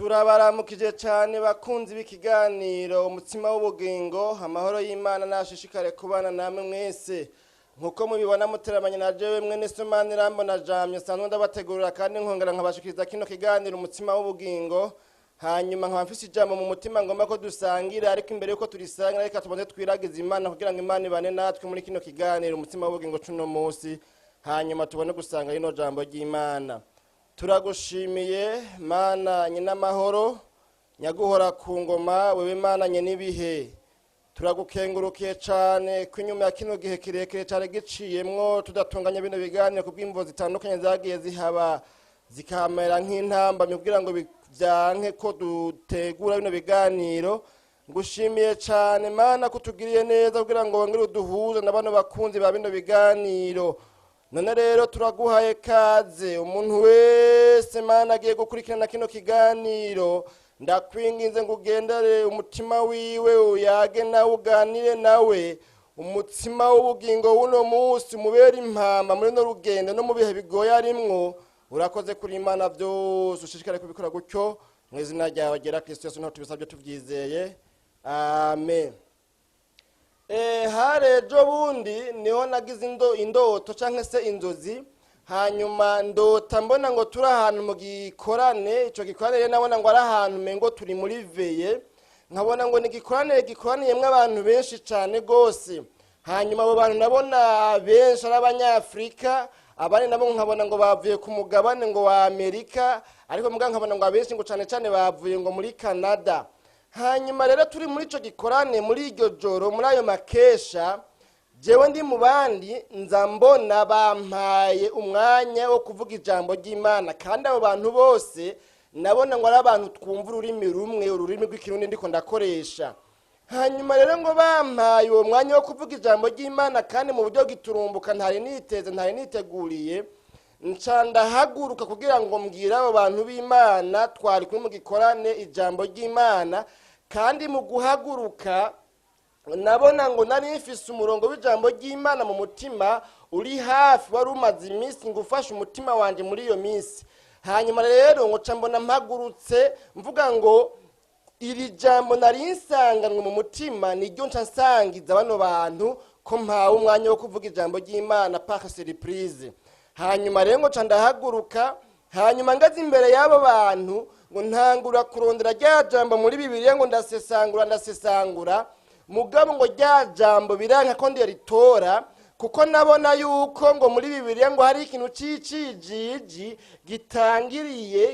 Turabaramukije cyane bakunzi b'ikiganiro umutima w'ubugingo amahoro y'Imana nashishikare kubana namwe mwese nkuko mubibona muteramanye na jewe mwene Somani Rambo na Janvier sanzwe ndabategurira kandi nkongera nkabashikiriza kino kiganiro umutima w'ubugingo hanyuma nkabafise ijambo mu mutima ngomba ko dusangira ariko imbere yuko turisangira reka tubanze twiragiza Imana kugira ngo Imana ibane natwe muri kino kiganiro umutima w'ubugingo cuno munsi hanyuma tubone gusanga rino jambo ry'Imana. Turagushimiye Mana nyina mahoro nyaguhora ku ngoma wewe Mana nyenibihe turagukengurukiye cyane kwinyuma ya kino gihe kirekire cyane giciyemwo tudatunganya bino biganiro kubw'imvo zitandukanye zagiye zihaba zikamera nk'intamba kugira ngo byanke ko dutegura bino biganiro. Ngushimiye cyane Mana kutugiriye neza kugira ngo wongere uduhuze n'abano bakunzi ba bino biganiro. None rero turaguhaye kaze umuntu wese Mana agiye gukurikirana kino kiganiro ndakwinginze ngo ugendere umutima wiwe uyage nawe uganire nawe umutima w'ubugingo wuno munsi mubera impamba muri no rugendo no mu bihe bigoye arimwo urakoze kuri Imana byose ushishikare kubikora gutyo mu izina ryawe gera Kristo Yesu no tubisabye tuvyizeye amen. Harejo bundi niho nagize indoto canke se inzozi hanyuma ndota mbona ngo turi ahantu mu gikorane ico gikorane nabona ngo ari ahantu mengo turi muri veye nkabona ngo ni gikoraniyemwe abantu benshi cyane gose hanyuma abo bantu nabona benshi ari abanyafrika abandi nabo nkabona ngo bavuye ku mugabane ngo wa Amerika ariko muga nkabona ngo abenshi ngo cyane bavuye ngo muri Canada. Hanyuma rero turi muri ico gikorane muri iryo joro muri ayo makesha jewe ndi mu bandi nzambona bampaye umwanya wo kuvuga ijambo ry'Imana kandi abo bantu bose nabona ngo ari abantu twumva ururimi rumwe ururimi rw'ikirundi ndiko ndakoresha. Hanyuma rero ngo bampaye uwo mwanya wo kuvuga ijambo ry'Imana kandi mu buryo giturumbuka ntari niteguriye ncanda haguruka kugira ngo mbwira abo bantu b'Imana twari kuri mu gikorane ijambo ry'Imana kandi mu guhaguruka nabona ngo nari mfise umurongo w'ijambo ry'Imana mu mutima uri hafi wari umaze iminsi ngufasha umutima wanje muri iyo minsi. Hanyuma rero ngo mbona mpagurutse mvuga ngo iri jambo nari nsanganwe mu mutima niryo nsangiza bano bantu ko mpawe umwanya wo kuvuga ijambo ry'Imana par surprise. Hanyuma rero ngo ndahaguruka hanyuma ngaze imbere y'abo bantu ngo ntangura kurondera rya jambo muri Bibiliya ngo ndasesangura mugabo ngo rya jambo biranka ko ndiritora kuko nabona yuko ngo muri Bibiliya ngo hari ikintu cicijiji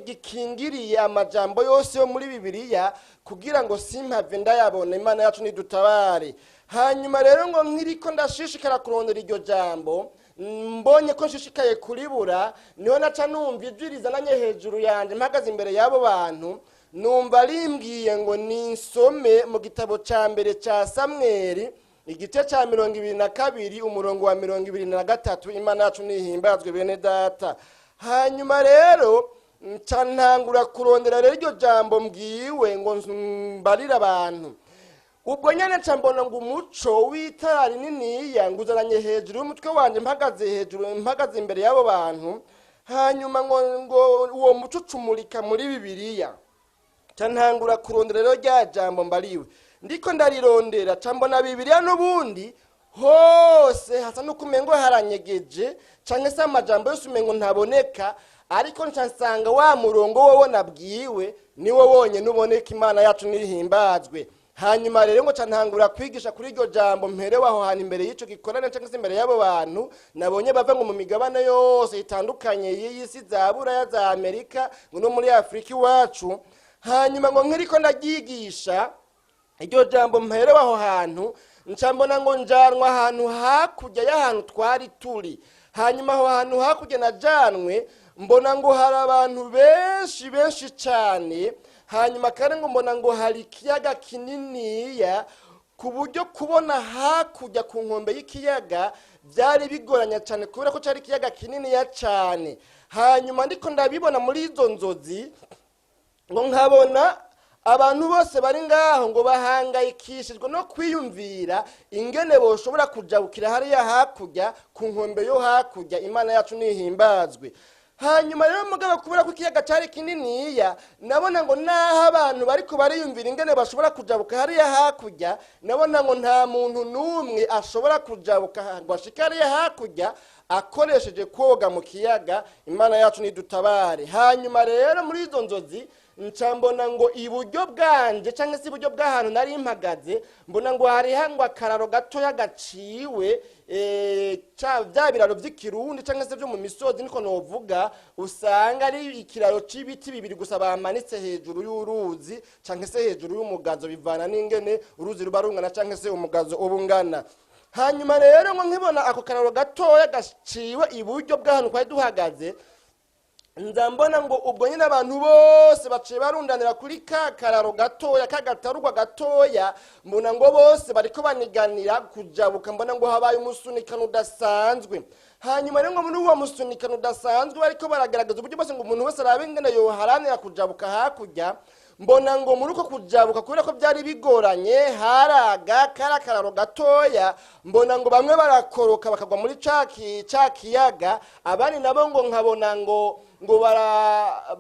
gikingiriye amajambo yose yo muri Bibiliya kugira ngo simpave ndayabona Imana yacu nidutabare. Hanyuma rero ngo nkiriko ndashishikara kurondera iryo jambo mbonye ko nshishikaye kuribura niho naca numva ijwi rizananye hejuru yanje mpagaze imbere y'abo bantu numva rimbwiye ngo ninsome mu gitabo ca mbere ca Samweli igice ca 22 umurongo wa 23. Imana yacu nihimbazwe bene data. Hanyuma rero nca ntangura kurondera rero iryo jambo mbwiwe ngo mbarira abantu ubwo nyane mbona ngo umuco w'itara rininiya nguzaranye hejuru y'umutwe wanje mpagaze imbere y'abo bantu hanyuma ngo uwo muco ucumurika muri Bibiliya ntangura kurondera rero rya jambo mbariwe ndiko ndarirondera mbona Bibiliya n'ubundi hose hasa n'ukumengo haranyegeje canke se amajambo yose umengo ntaboneka ariko nsanga wa murongo wowe nabwiwe niwo wonye nuboneka. Imana yacu nihimbazwe. Hanyuma rero ngo ntangura kwigisha kuri iryo jambo mperewe aho hantu imbere y'ico gikorane cyangwa se imbere y'abo bantu nabonye bava ngo mu migabane yose itandukanye y'isi za Buraya za Amerika ngo no muri Afrika iwacu. Hanyuma ngo nkiriko ndagigisha iryo jambo mperewe aho hantu mbona ngo njanwa ahantu hakurya y'ahantu twari turi. Hanyuma aho hantu hakurya najanwe mbona ngo hari abantu benshi cyane. Hanyuma kandi ngo mbona ngo hari ikiyaga kininiya ku buryo kubona hakurya ku nkombe y'ikiyaga byari bigoranya cyane kubera ko cyari ikiyaga kininiya cyane. Hanyuma ndiko ndabibona muri izo nzozi ngo nkabona abantu bose bari ngaho ngo bahangayikishijwe no kwiyumvira ingene boshobora kujabukira hariya hakurya ku nkombe yo hakurya. Imana yacu nihimbazwe. hanyuma rero mugabo kubera ko ikiyaga cyari kininiya nabona ngo naho abantu bariko bariyumvira ingene bashobora kujabuka hariya hakurya, nabona ngo nta muntu n'umwe ashobora kujabuka ngo ashike hariya hakurya akoresheje koga mu kiyaga. Imana yacu nidutabare. Hanyuma rero muri izo nzozi ncambona ngo iburyo bwanje cyangwa se iburyo bw'ahantu nari mpagaze, mbona ngo hari hangwa akararo gatoya gaciwe bya biraro by'ikirundi cyangwa se byo mu misozi niko novuga, usanga ari ikiraro c'ibiti bibiri gusa bamanitse hejuru y'uruzi cyangwa se hejuru y'umugazo, bivana n'ingene uruzi ruba rungana cyangwa se umugazo ubungana. Hanyuma rero ngo nkibona ako kararo gatoya gaciwe iburyo bw'ahantu kwari duhagaze, nzambona ngo ubwo nyine abantu bose baciye barundanira kuri ka kararo gatoya kagatarugwa gatoya, mbona ngo bose bariko baniganira kujabuka, mbona ngo habaye umusunikano udasanzwe. Hanyuma rero ngo muri uwo musunikano udasanzwe bariko baragaragaza uburyo bose ngo umuntu wese arabe ingene yoharanira kujabuka hakurya, mbona ngo muri uko kujabuka kubera ko byari bigoranye haraga karakararo gatoya, mbona ngo bamwe barakoroka bakagwa muri ca kiyaga, abandi nabo ngo nkabona ngo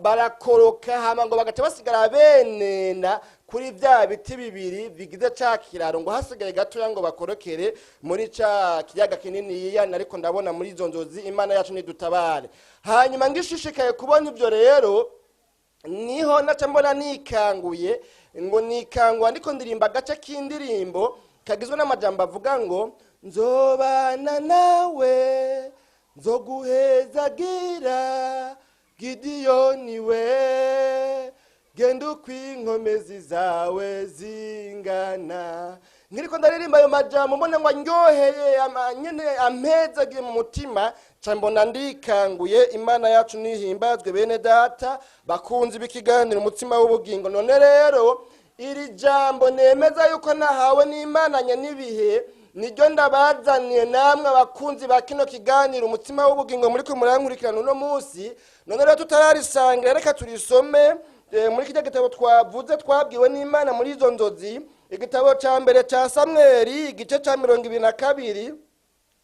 barakoroka hama ngo bagate basigara benena kuri bya biti bibiri bigize ca kiraro, ngo hasigaye gatoya ngo bakorokere muri ca kiyaga kinini ariko ndabona muri izo nzozi. Imana yacu nidutabare. Hanyuma ngishishikaye kubona ibyo rero niho naca mbona nikanguye, ngo nikangwa ndiko ndirimba agace k'indirimbo kagizwe n'amajambo avuga ngo nzobana nawe nzoguhezagira Gidiyoni we genda kwinkomezi zawe zingana. Ngiriko ndaririmba ayo majambo mbona ngo ndyoheye nyene ampezagiye mu mutima, mbona ndikanguye. Imana yacu nihimbazwe bene data bakunzi b'ikiganiro umutima w'ubugingo. None rero iri jambo nemeza yuko nahawe n'Imana n'ibihe niryo ndabazaniye namwe abakunzi ba kino kiganiro umutima w'ubugingo muri ko murankurikirana uno munsi. None rero tutararisangira reka turisome muri kijya gitabo twavuze twabwiwe n'Imana muri izo nzozi, igitabo ca mbere ca Samweli igice ca 22,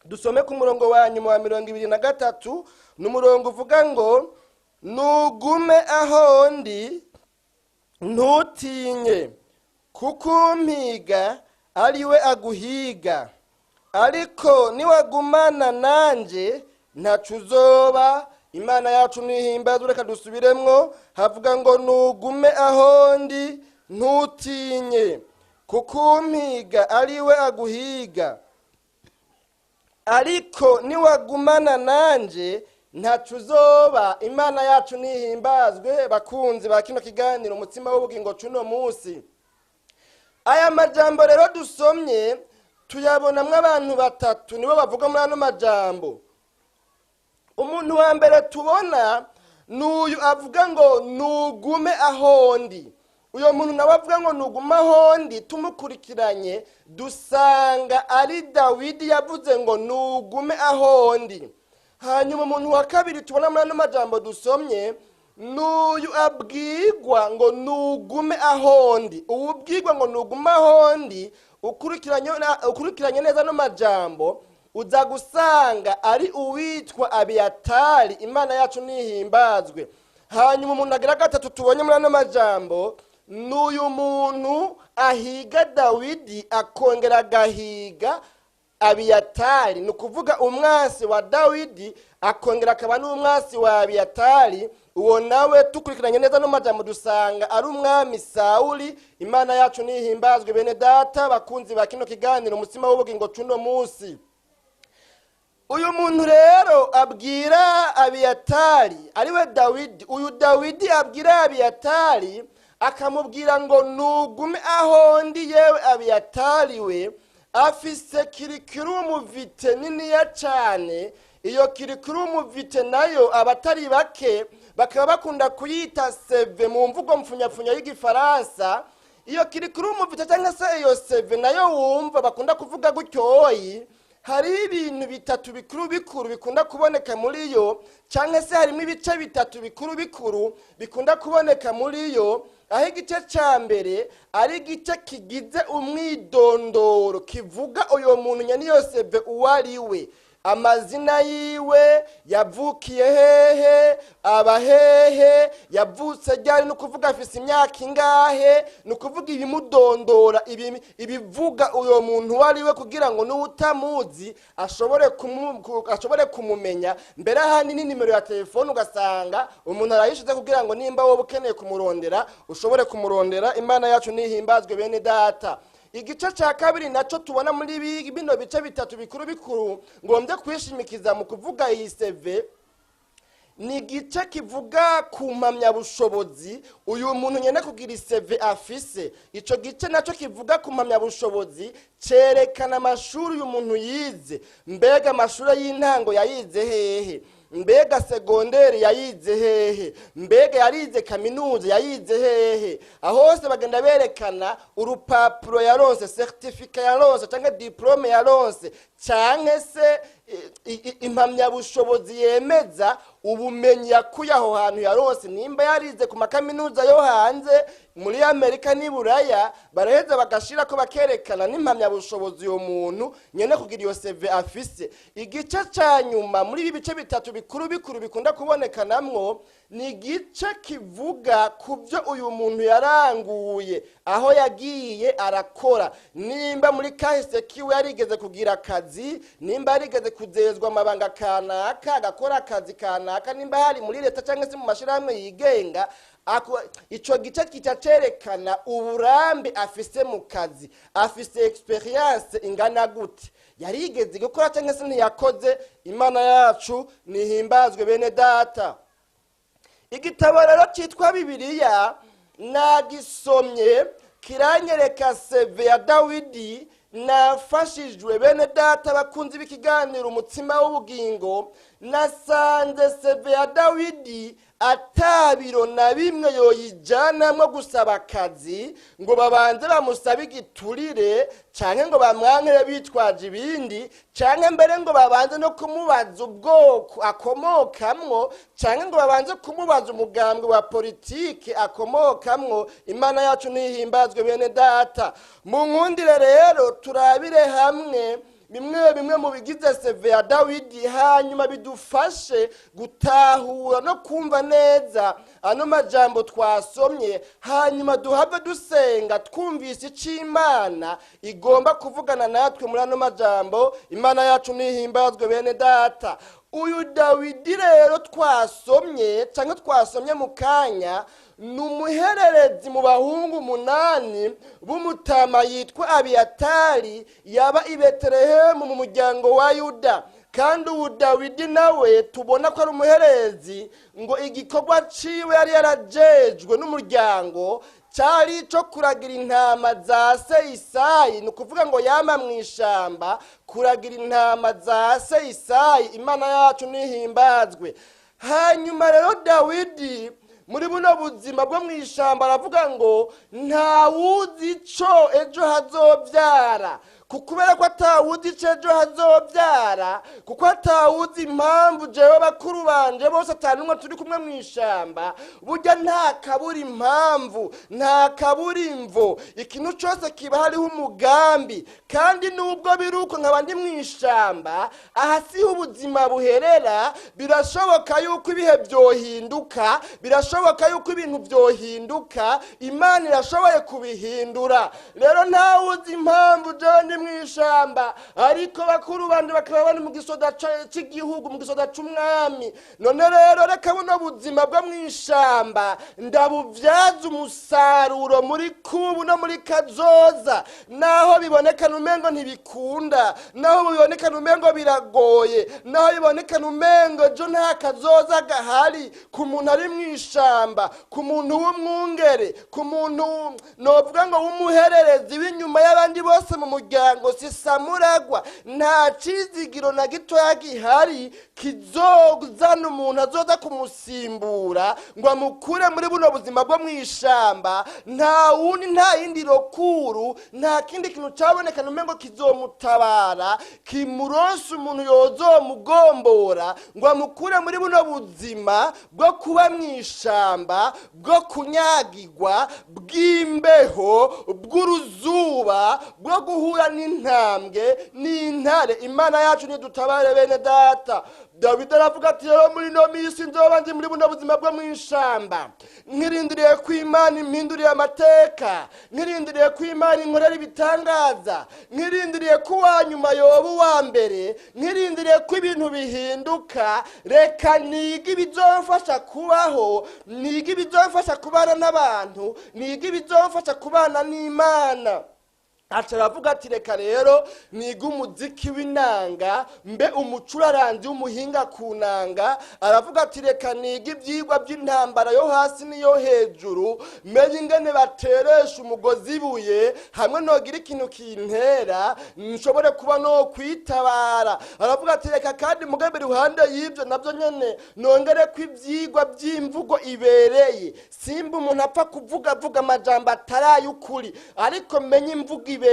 dusome ku murongo wa nyuma wa 23 n'umurongo uvuga ngo nugume aho ndi ntutinye kuko mpiga ariwe aguhiga, ariko niwagumana nanje ntacu uzoba. Imana yacu nihimbazwe. Reka dusubiremwo, havuga ngo nugume aho ndi ntutinye kuko mpiga ariwe aguhiga, ariko niwagumana nanje ntacu uzoba. Imana yacu nihimbazwe bakunzi ba kino kiganiro umutima w'ubugingo cuno munsi. Aya majambo rero dusomye tuyabonamwe abantu batatu nibo bavuga muri ano majambo. Umuntu wa mbere tubona n'uyu avuga ngo nugume aho ndi. Uyo muntu nawe avuga ngo nugume aho ndi, tumukurikiranye dusanga ari Dawidi yavuze ngo nugume aho ndi. Hanyuma umuntu wa kabiri tubona muri ano majambo dusomye n'uyu abwirwa ngo nugume aho ndi. Ubwirwa ngo nugume aho ndi ukurikiranye neza no majambo uza gusanga ari uwitwa Abiyatari. Imana yacu nihimbazwe. Hanyuma umuntu agira gatatu tubonye muri ano majambo n'uyu muntu ahiga Dawidi akongera agahiga Abiyatari, ni ukuvuga umwasi wa Dawidi akongera akaba n'umwasi wa Abiyatari. Uwo nawe tukurikiranye neza no majambo dusanga ari umwami Sauli. Imana yacu nihimbazwe bene data bakunzi ba kino kiganiro umutima w'ubugingo cuno munsi. Uyu muntu rero abwira Abiyatari ariwe Dawidi. Uyu Dawidi abwira Abiyatari akamubwira ngo nugume aho ndi yewe Abiyatari we afise kirikurumu vite niniya cyane. Iyo kirikurumu vite nayo abatari bake bakaba bakunda kuyita seve mu mvugo mfunyapfunya y'igifaransa. Iyo kirikurumu vite cyangwa se iyo seve nayo wumva bakunda kuvuga gutyoyi, hari ibintu bitatu bikuru bikunda kuboneka muri yo, cyangwa se harimo ibice bitatu bikuru bikunda kuboneka muri yo. Aho igice cya mbere ari igice kigize umwidondoro kivuga uyo muntu nyani yose uwari we. amazina yiwe, yavukiye hehe, aba hehe, yavutse ryari, no kuvuga afise imyaka ingahe, no kuvuga ibimudondora, ibivuga uyo muntu wariwe, kugira ngo n'utamuzi ashobore kumumenya. Mbere ahandi ni nimero ya telefone ugasanga umuntu arayishize kugira ngo nimba wowe ukeneye kumurondera ushobore kumurondera. Imana yacu nihimbazwe bene data. Igice cya kabiri naco tubona muri bino bice bitatu bikuru ngombye kwishimikiza mu kuvuga iyi CV, ni igice kivuga ku mpamyabushobozi uyu muntu nyene kugira CV afise. Ico gice naco kivuga ku mpamyabushobozi cerekana amashuri uyu muntu yize. Mbega amashuri y'intango yayize hehe, mbega segonderi yayize hehe, mbega yarize kaminuza yayize hehe. Ahose bagenda berekana urupapuro yaronse, certificat yaronse, canke diplome yaronse, canke se impamyabushobozi yemeza ubumenyi yakuye aho hantu yaronse. Nimba yarize ku makaminuza yo hanze muri Amerika ni Buraya, baraheza bagashira ko bakerekana n'impamyabushobozi uyo muntu nyene kugira iyo CV afise. Igice ca nyuma muri ibi bice bitatu bikuru bikunda kubonekanamwo ni igice kivuga ku byo uyu muntu yaranguye, aho yagiye arakora. Nimba muri kahise kiwe yarigeze kugira akazi, nimba yarigeze kuzezwa amabanga kanaka, agakora akazi kanaka, nimba hari muri leta cyangwa se mu mashirahamwe yigenga, ico gice kitacerekana uburambe afise mu kazi, afise experience ingana gute, yarigeze gukora cyangwa se ntiyakoze. Imana yacu nihimbazwe bene data. Igitabo rero cyitwa Bibiliya nagisomye kiranyereka CV ya Dawidi. Nafashijwe bene data bakunzi b'ikiganiro umutsima w'ubugingo, nasanze CV ya Dawidi atabiro na bimwe yoyijanamwo gusaba akazi ngo babanze bamusabe igiturire, canke ngo bamwankere bitwaje ibindi, canke mbere ngo babanze no kumubaza ubwoko akomokamwo, canke ngo babanze kumubaza umugambwe wa politike akomokamwo. Imana yacu nihimbazwe bene data. Mu nkundire rero turabire hamwe bimwe mu bigize CV ya Dawidi, hanyuma bidufashe gutahura no kumva neza ano majambo twasomye, hanyuma duhave dusenga twumvise ic'Imana igomba kuvugana natwe muri ano majambo. Imana yacu nihimbazwe bene data. Uyu Dawidi rero twasomye mu kanya, numuhererezi mu bahungu 8 b'umutama yitwa Abiyatari, yaba i Betelehemu mu muryango wa Yuda. Kandi ubu Dawidi nawe tubona ko ari umuherezi, ngo igikorwa ciwe yari yarajejwe n'umuryango cyari cyo kuragira intama za se Isayi. Ni ukuvuga ngo yama mu ishamba kuragira intama za se Isayi. Imana yacu nihimbazwe. Hanyuma rero Dawidi muri buno buzima bwo mu ishamba aravuga ngo ntawuzi ico ejo hazovyara, kubera ko atawuzi ico ejo hazovyara, kuko atawuzi impamvu jewe bakuru banje bose atanumwe turi kumwe mu ishamba. Burya nta kabura impamvu, nta kabura imvo, ikintu cyose kiba hariho umugambi. Kandi nubwo biruko nkaba ndi mu ishamba, aha siho ubuzima buherera. Birashoboka yuko ibihe byohinduka, birashoboka yuko ibintu byohinduka, Imana irashoboye kubihindura. Rero ntawuzi impamvu jewe ndi mu ishamba, ariko bakuru bandi bakaba bari mu gisoda cy'igihugu, mu gisoda c'umwami. None rero reka buno buzima bwo mu ishamba ndabuvyaza umusaruro muri kubu no muri kazoza. Naho biboneka numengo ntibikunda, naho biboneka numengo biragoye, naho biboneka numengo jo nta kazoza gahari ku muntu ari mu ishamba, ku muntu w'umwungere, ku muntu novuga ngo w'umuhererezi w'inyuma y'abandi bose mu muryango. Sisamuragwa, nta cizigiro na gitoya gihari kizozana umuntu azoza kumusimbura ngo amukure muri buno buzima bwo mu ishamba. Nta wundi, nta yindi rokuru, nta kindi kintu caboneka numengo kizomutabara, kimuronse umuntu yozomugombora ngo amukure muri buno buzima bwo kuba mu ishamba, bwo kunyagirwa, bw'imbeho, bw'uruzuba, bwo guhura n'intambwe n'intare. Imana yacu nidutabare bene data. Dawidi aravuga ati rero muri no minsi nzoba ndi muri buno buzima bwo mw'ishamba, nkirindiriye ko Imana impinduriye amateka, nkirindiriye ko Imana inkorera ibitangaza, nkirindiriye ko uwanyuma yoba uwa mbere, nkirindiriye ko ibintu bihinduka. Reka niga ibizomfasha kubaho, niga ibizomfasha kubana n'abantu, niga ibizomfasha kubana n'Imana. Aca aravuga ati reka rero niga umuziki w'inanga, mbe umucuraranzi w'umuhinga ku nanga. Aravuga ati reka niga ibyigwa by'intambara yo hasi n'iyo hejuru, menye ingene bateresha umugozi ibuye, hamwe nogira ikintu kintera nshobore kuba no kwitabara. Aravuga ati reka kandi mugabe iruhande y'ibyo nabyo nyene nongere ko ibyigwa by'imvugo ibereye, simba umuntu apfa kuvuga amajambo atarayukuri, ariko menye imvugo ibereye.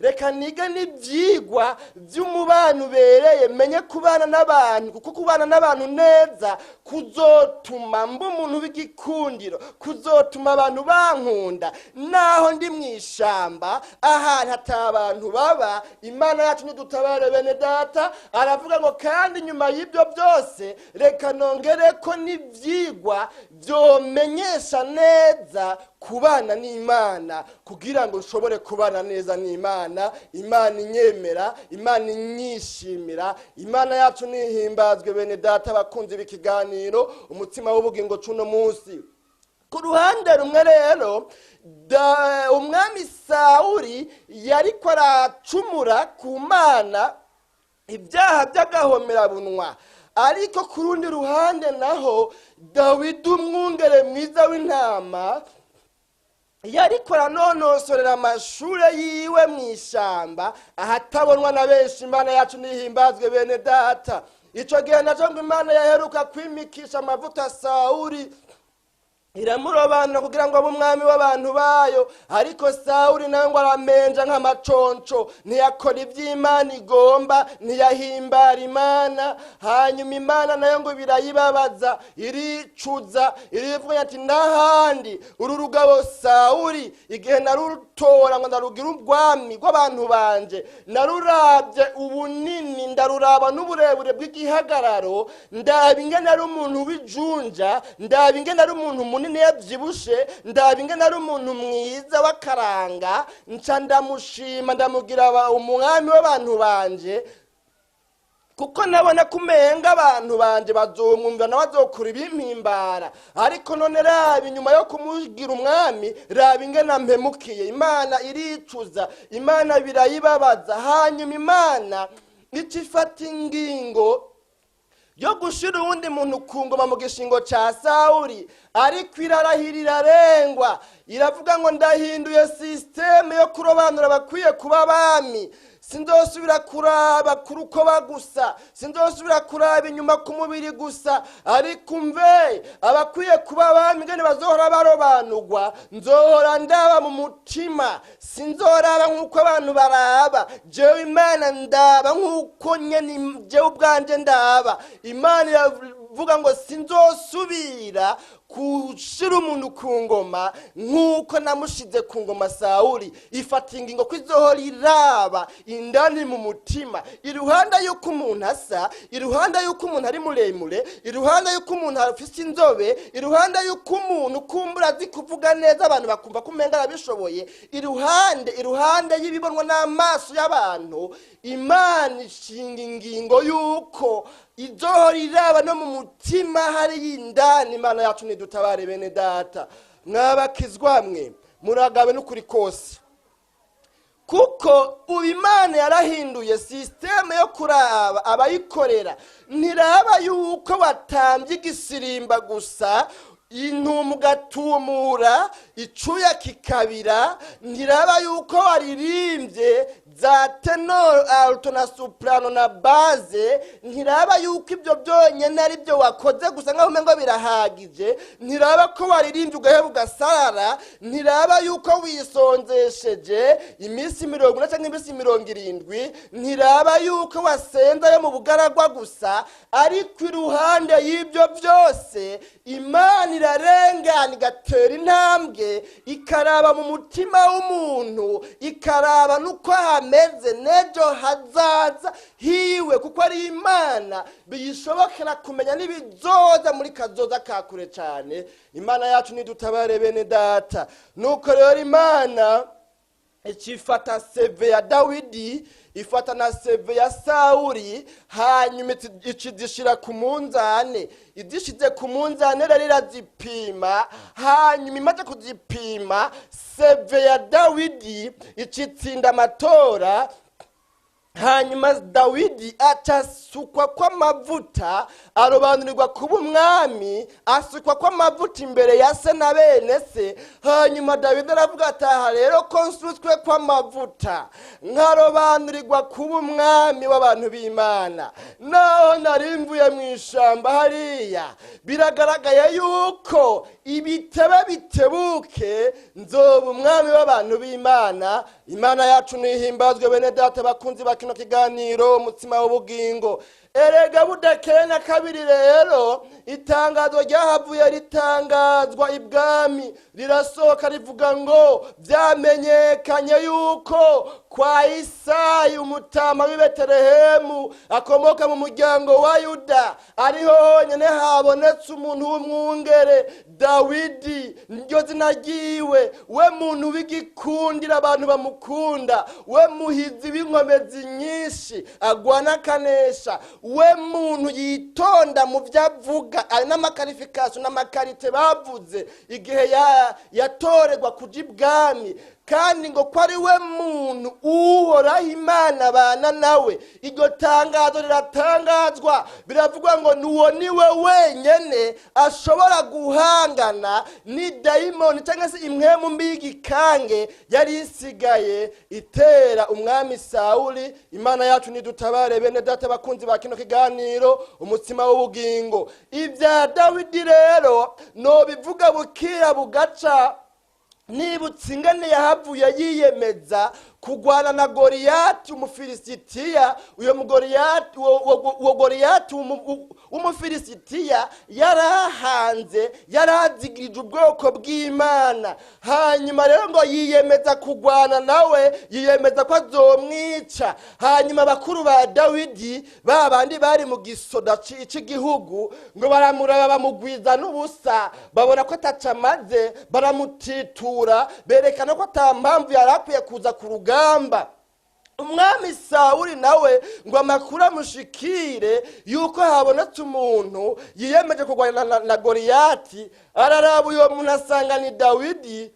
Reka niga n'ibyigwa by'umubano ubereye, menye kubana n'abantu, kuko kubana n'abantu neza kuzotuma mba umuntu w'igikundiro, kuzotuma abantu bankunda naho ndi mw'ishamba ahantu atabantu baba. Imana yacu nidutabare bene data. Aravuga ngo kandi nyuma y'ibyo byose reka nongere ko n'ibyigwa byomenyesha neza kubana n'Imana, kugira ngo nshobore kubana neza n'Imana, Imana inyemera, Imana inyishimira. Imana yacu nihimbazwe bene data bakunze ibikiganiro umutima w'ubugingo cuno munsi. Ku ruhande rumwe rero umwami Sawuli yariko aracumura ku Mana ibyaha by'agahomerabunwa, ariko ku rundi ruhande naho Dawidi umwungere mwiza w'intama yariko aranonosorera amashure yiwe mw'ishamba ahatabonwa na benshi. Imana yacu nihimbazwe bene data. Ico gihe naco ngo Imana yaheruka kwimikisha amavuta Sawuli, iramurobanura kugira ngo abe umwami w'abantu bayo, ariko Sawuli nawe ngo aramenja nk'amaconco, ntiyakora ivy'Imana igomba, ntiyahimbara Imana. Hanyuma Imana nayo ngo birayibabaza, iricuza, irivuga ati n'ahandi uru rugabo Sawuli igihe narutora ngo ndarugira ubwami bw'abantu banje, naruravye ubunini, ndaruraba n'uburebure bw'igihagararo, ndaba ingene ari umuntu w'ijunja, ndaba ingene ari umuntu munini yavyibushe, ndaba ingene ari umuntu mwiza w'akaranga, nca ndamushima ndamugira umwami w'abantu banje, kuko nabona kumenga abantu banje bazomwumva na bazokura ibimpimbara. Ariko none raba inyuma yo kumugira umwami, raba ingene ampemukiye. Imana iricuza, Imana birayibabaza. Hanyuma Imana icifata ingingo yo gushira uwundi muntu ku ngoma mu gishingo ca Sawuli, ariko irarahirira arengwa, iravuga ngo ndahinduye systeme yo kurobanura abakwiye kuba abami. Sinzosubira kuraba kuri uko bagusa, sinzosubira kuraba inyuma ku mubiri gusa, ariko umve abakwiye kuba abami ngene bazohora barobanurwa. Nzohora ndaba mu mutima, sinzoraba nk'uko abantu baraba. Jewe Imana ndaba nk'uko nyene jewe ubwanje ndaba. Imana iravuga ngo sinzosubira kushira umuntu ku ngoma nk'uko namushize ku ngoma Sawuli. Ifata ingingo ko izohora iraba indani mu mutima, iruhande y'uko umuntu asa, iruhande y'uko umuntu ari muremure, iruhande y'uko umuntu afise inzobe, iruhande y'uko umuntu kumbura azi kuvuga neza abantu bakumva ko umenga arabishoboye, iruhande y'ibibonwa n'amaso y'abantu. Imana ishinga ingingo y'uko izohora iraba no mu mutima hari y'indani. Imana yacu nidutabare bene data. Mwabakizwa mwe muragabe n'ukuri kose, kuko ubu Imana yarahinduye systeme yo kuraba abayikorera. Ntiraba yuko watambye igisirimba gusa, intumu gatumura, icuya kikabira. Ntiraba yuko waririmbye za tenor, alto na soprano na base. Ntiraba yuko ibyo byonyene ari byo wakoze gusa ngaho umengo birahagije. Ntiraba ko waririmbye ugaheba ugasarara. Ntiraba yuko wisonzesheje iminsi 40 cyangwa iminsi 70. Ntiraba yuko wasenza yo mu bugaragwa gusa, ariko iruhande y'ibyo byose Imana irarengana igatera intambwe, ikaraba mu mutima w'umuntu, ikaraba nuko ameze n'ejo hazaza hiwe kuko ari Imana biyishobokera kumenya n'ibizoza muri kazoza kakure cyane. Imana yacu nidutabare bene data. Nuko rero Imana ikifata seve ya Dawidi, ifata na seve ya Sawuli, hanyuma ikidishira ku munzane. Idishize ku munzane rero irazipima, hanyuma imaze kuzipima seve ya Dawidi ikitsinda amatora. Hanyuma Dawidi atasukwa kwa mavuta, arobanurirwa kuba umwami, asukwa kwa mavuta imbere ya se na bene se. Hanyuma Dawidi aravuga ati aha rero ko nsutswe kwa mavuta nkarobanurirwa kuba umwami w'abantu b'Imana, naho narimvuye mu ishamba hariya, biragaragaye yuko ibitebe bitebuke nzoba umwami w'abantu b'Imana. Imana yacu nihimbazwe bene data bakunzi bakino kiganiro umutima w'ubugingo. Erega budakeye na kabiri rero itangazo ryahavuye ritangazwa ibwami, rirasohoka rivuga ngo vyamenyekanye yuko kwa Isayi umutama w'i Betelehemu akomoka mu muryango wa Yuda ariho honyene habonetse umuntu w'umwungere Dawidi, niryo zina ryiwe. We muntu w'igikundira abantu bamukunda, we muhizi w'inkomezi nyinshi agwana akanesha, we muntu yitonda mu vyavuga. Ari n'amakarifikasyo n'amakarite bavuze igihe yatorerwa kuja ibwami, kandi ngo ko ari we muntu uhoraho Imana bana nawe. Iryo tangazo riratangazwa, biravugwa ngo nuwo niwe wenyene ashobora guhangana ni dayimoni cyangwa se impwemu mbi y'igikange yari isigaye itera umwami Sawuli. Imana yacu nidutabare bene data bakunzi ba kino kiganiro umutima w'ubugingo. Ibya Dawidi rero no bivuga bukira bugaca, nibutse ingene yahavuye yiyemeza kugwana na Goliyati umufilisitiya. Uyo Goliyati umufilisitiya yarahanze, yarazigirije ubwoko bw'Imana. Hanyuma rero ngo yiyemeza kugwana nawe, yiyemeza ko azomwica. Hanyuma bakuru ba Dawidi babandi bari mu gisoda cy'igihugu ngo baramuraba bamugwiza n'ubusa, babona ko atacamaze, baramutitura, berekana ko atampamvu yarakwiye kuza ku rugamba. Umwami Sawuli nawe ngo amakuru amushikire yuko habonetse umuntu yiyemeje kurwana na Goliyati. Araraba uyo muntu asanga ni Dawidi.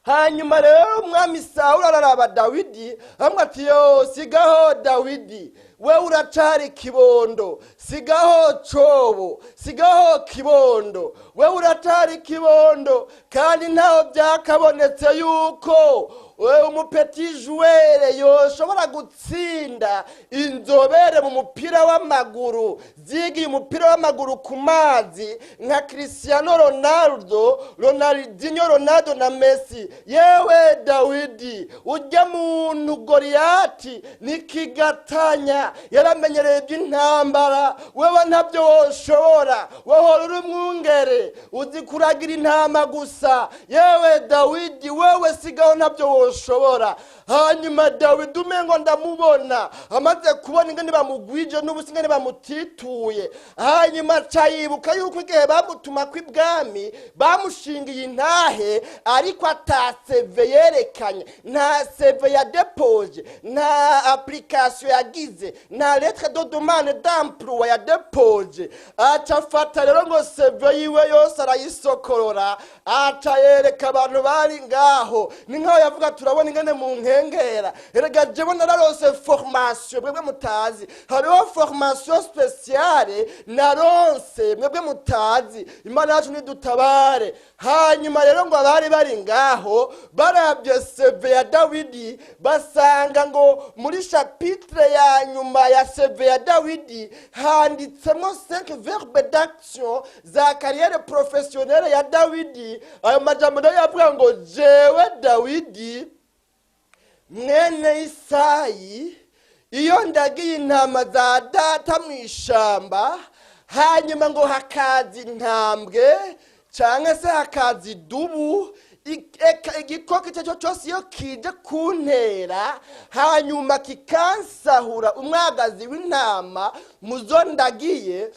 Hanyuma rero umwami Sawuli araraba Dawidi amwe ati yo sigaho Dawidi, we uracari kibondo, sigaho cobo, sigaho kibondo, we uracari kibondo, kandi ntaho byakabonetse yuko we umupeti joueur yoshobora gutsinda inzobere mu mupira w'amaguru, zigiye umupira w'amaguru ku mazi nka Cristiano Ronaldo, Ronaldo na Messi. Yewe Dawidi, ujya muntu Goliyati nikigatanya, yaramenyereye iby'intambara, wewe ntabyo woshobora, wohora uri umwungere uzi kuragira intama gusa. Yewe Dawidi, wewe sigaho ntabyo woshobora. Hanyuma Dawidi umengo ndamubona amaze kubona ingene bamugwije n'ubusi ingene bamutituye. Hanyuma cayibuka yuko igihe bamutuma kw'ibwami bamushingiye intahe, ariko ataseve yerekanye, nta seve ya depoje, nta application yagize, nta lettre de demande d'emploi ya depoje. Acafata rero ngo seve yiwe yose arayisokorora, aca yereka abantu bari ngaho. Ni nkaho yavuga turabona ingene mu nkengera. Erega jewe nararose formation mwebwe mutazi, hariho formation spéciale naronse mwebwe mutazi. Imana yacu nidutabare. Hanyuma rero ngo abari bari ngaho barabye seve ya Dawidi, basanga ngo muri chapitre ya nyuma ya seve ya Dawidi handitsemo 5 verbes d'action za carrière professionnelle ya Dawidi. Ayo majambo nayo yavuga ngo jewe Dawidi mwene Isayi, iyo ndagiye intama za data mu ishamba, hanyuma ngo hakaza intambwe cyangwa se hakaza idubu, igikoko icyo cyo cyose iyo kije kuntera hanyuma kikansahura umwagazi w'intama muzo ndagiye,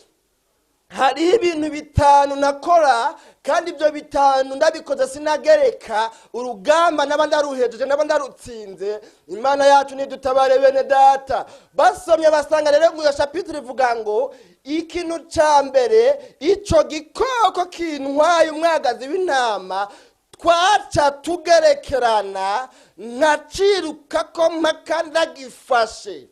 hariho ibintu bitanu nakora, kandi ibyo bitanu ndabikoze sinagereka, urugamba naba ndaruhejeje naba ndarutsinze. Imana yacu nidutabare bene data. Basomye basanga rero ngo iyo chapitre ivuga ngo ikintu cya mbere icyo gikoko kintwaye umwagazi w'intama twaca tugerekerana nkaciruka ko mpaka ndagifashe.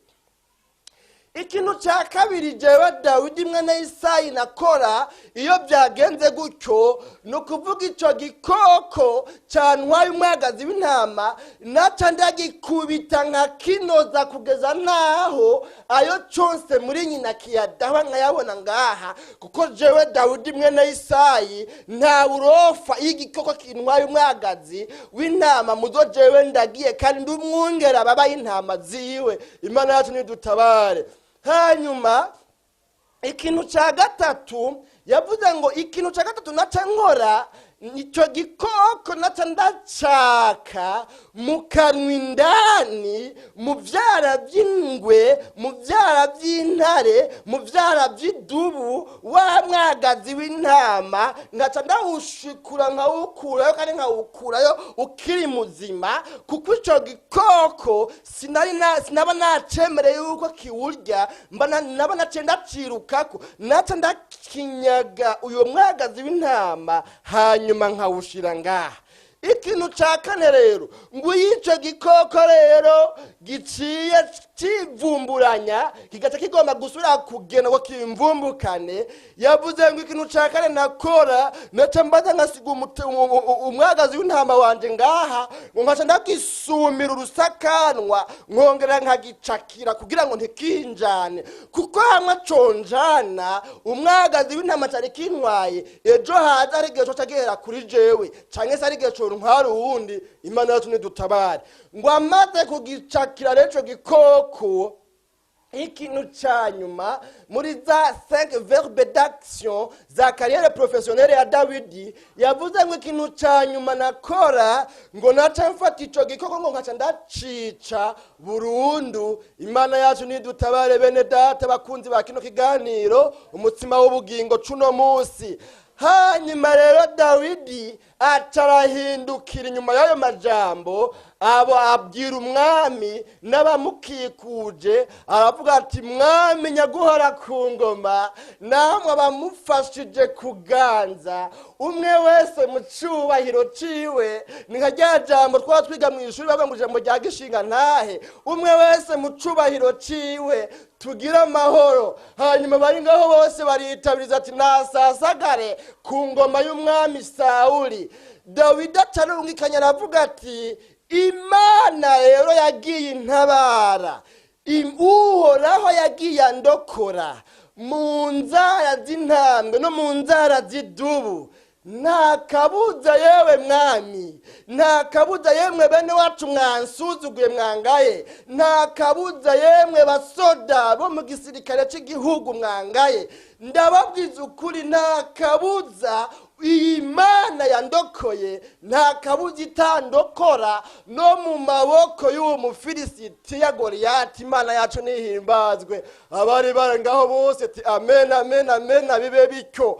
Ikintu cya kabiri jewe Dawidi mwene Isayi nakora iyo byagenze gutyo, no kuvuga icyo gikoko cyantwaye umwagazi w'intama naca ndagikubita nka kinoza kugeza naho ayo cyose muri nyina kiyadaha nkayabona ngaha, kuko jewe Dawidi mwene Isayi nta burofa y'igikoko kintwaye umwagazi w'intama muzo jewe ndagiye, kandi ndumwungera baba y'intama ziwe. Imana yacu nidutabare. Hanyuma ikintu cya gatatu yavuze ngo ikintu cya gatatu naca nkora icyo gikoko naca ndacaka mu kanwa indani, mu byara by'ingwe, mu byara by'intare, mu byara by'idubu, wa mwagazi w'intama ngaca ndawushikura nkawukurayo, kandi nkawukurayo ukiri muzima, kuko icyo gikoko sinaba nacemereye yuko kiwurya, naba naciye ndacirukako, naca ndakinyaga uyo mwagazi w'intama hanyuma nkawushira ngaha. Ikintu cya kane rero ngo y'icyo gikoko rero giciye kivumburanya kigaca kigomba gusubira kugenda ngo kimvumbukane, yavuze ngo ikintu cya kane nakora naca mbaza nkasiga umwagazi w'intama wanje ngaha, ngo nkaca ndakisumira urusakanwa nkongera nkagicakira kugira ngo ntikinjane, kuko hamwe conjana umwagazi w'intama cyari kintwaye ejo haza ari igihe coca gihera kuri jewe, canke se ari igihe ntwari uwundi. Imana yacu nidutabare. Ngo amaze kugicakira rero ico gikoko, ikintu cya nyuma muri za 5 verbes d'action za carrière professionnelle ya Dawidi, yavuze ngo ikintu cya nyuma nakora ngo naca mfata ico gikoko ngo nkaca ndacica burundu. Imana yacu nidutabare bene data bakunzi ba kino kiganiro umutsima w'ubugingo cuno munsi. Hanyuma rero Dawidi acarahindukira inyuma y'ayo majambo, abo abwira umwami n'abamukikuje, aravuga ati mwami nyaguhora ku ngoma, namwe abamufashije kuganza, umwe wese mu cyubahiro ciwe. Ni nka rya jambo twaba twiga mu ishuri bavuga ngo ijambo rya gishinga ntahe, umwe wese mu cyubahiro ciwe tugira amahoro. Hanyuma bari ngaho bose baritabiriza ati nasasagare ku ngoma y'umwami Sawuli. Dawidi acarungikanya aravuga ati Imana rero yagiye intabara, uhoraho yagiye andokora mu nzara z'intambwe no mu nzara z'idubu. Nta kabuza yewe mwami, nta kabuza yemwe bene wacu mwansuzuguye mwangaye, nta kabuza yemwe basoda bo mu gisirikare cy'igihugu mwangaye. Ndababwiza ukuri nta kabuza Imana yandokoye, nta kabuza itandokora no mu maboko y'uwo Mufilisiti ya Goliyati. Imana yacu nihimbazwe. Abari barangaho bose ati amen amen amen, bibe bityo.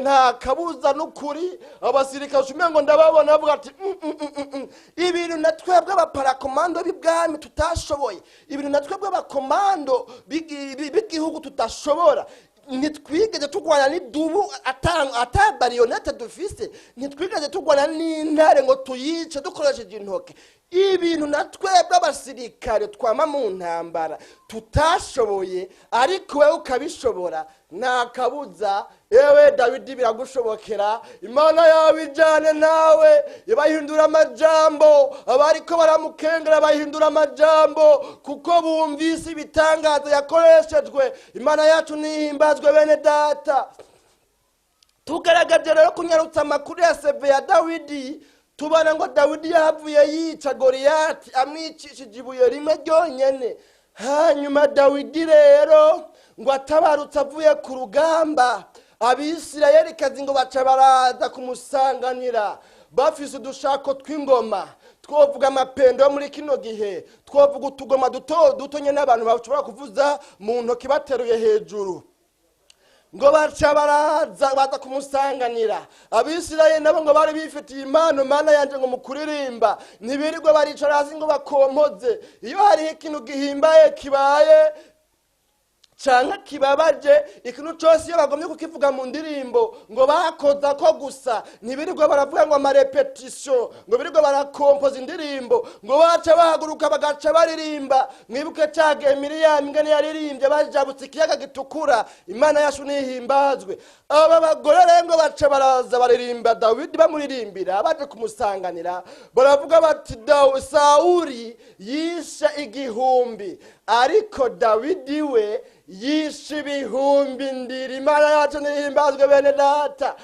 Nta kabuza n'ukuri. Abasirikare shumye ngo ndababona bavuga ati ibintu natwebwe abaparakomando b'ibwami tutashoboye, ibintu natwebwe abakomando b'igihugu tutashobora. Nitwigeze tugwana n'idubu ata barionete dufise, nitwigeze tugwana n'intare ngo tuyice dukoresheje intoke. Ibintu natwebwe abasirikare twama mu ntambara tutashoboye, ariko wewe ukabishobora. Nta kabuza yewe Dawidi biragushobokera. Imana yawe ijane nawe, ibahindura amajambo, abariko baramukengera bahindura amajambo, kuko bumvise ibitangaza yakoreshejwe. Imana yacu nihimbazwe bene data. Tugaragaje rero kunyarutsa amakuru ya seve ya Dawidi, tubana ngo Dawidi yavuye yica Goliyati amwicishije ibuye rimwe ryonyene. Hanyuma Dawidi rero ngo atabarutse avuye ku rugamba, abisirayelikazi ngo baca baraza kumusanganira bafise udushako tw'ingoma, twovuga amapendo yo muri kino gihe, twovuga utugoma duto duto nyene abantu bashobora kuvuza mu ntoki bateruye hejuru, ngo baca baza kumusanganira. Abisirayeli nabo ngo bari bifitiye impano, mana yanje ngo mukuririmba, ntibirirwa baricara hasi ngo bakompoze. Iyo hari ikintu gihimbaye kibaye canke kibabaje, ikintu cyose iyo bagomye kukivuga mu ndirimbo ngo bakoza ko gusa, ntibirirwa baravuga ngo amarepetition, ngo birirwa barakompoza indirimbo, ngo baca bahaguruka bagaca baririmba. Mwibuke cage Miriam ingene yaririmbye bajabutse ikiyaga gitukura, Imana yacu nihimbazwe. Aba bagore rero ngo baca baraza baririmba Dawidi bamuririmbira, baje kumusanganira baravuga bati Sauli yishe igihumbi ariko Dawidi we yishe ibihumbi ndiri. Imana yacu nihimbazwe bene data.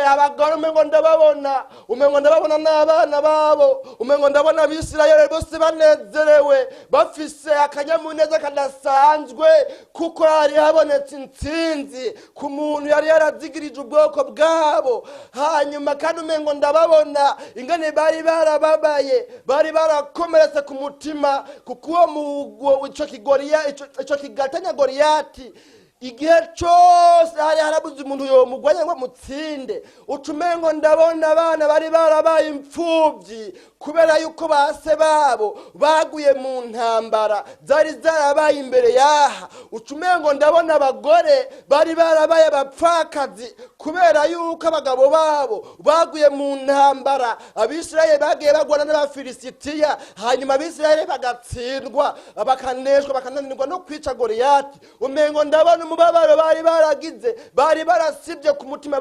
Abagore umengo ndababona n'abana babo, umengo ndabona Abisirayeli bose banezerewe bafise akanyamuneza kadasanzwe, kuko hari habonetse intsinzi ku muntu yari yarazigirije ubwoko bwabo. Hanyuma kandi umengo ndababona ingene bari barababaye, bari barakomeretse ku mutima, kuko uwo ico kigatanya Goliyati igihe cyose hari harabuze umuntu yomugwanya ngo mutsinde. Ucumengo ndabona abana bari barabaye imfuvyi kubera yuko base babo baguye mu ntambara zari zarabaye imbere yaha. Ucumengo ndabona abagore bari barabaye abapfakazi kubera yuko abagabo babo baguye mu ntambara. Abisirayeli bagiye bagwana n'Abafilisitiya, hanyuma Abisirayeli bagatsindwa, bakaneshwa, bakananirwa no kwica Goliyati. Umengo ndabona umubabaro bari baragize, bari barasibye ku mutima,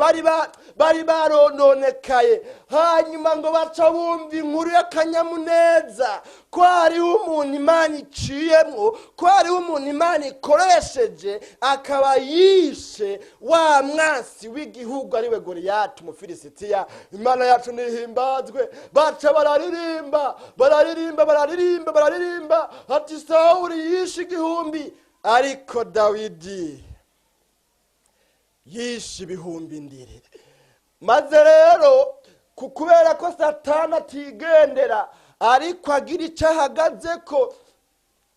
bari barononekaye. Hanyuma ngo baca bumva inkuru y'akanyamuneza ko hariho umuntu Imana iciyemwo, ko hariho umuntu Imana ikoresheje akaba yishe wa mwasi w'igihugu ariwe Goliyati Umufilisitiya. Imana yacu nihimbazwe. Baca bararirimba ati Sauli yishe igihumbi ariko Dawidi yishe ibihumbi ndiri. Maze rero kubera ko Satani atigendera ariko agira icyo ahagaze ko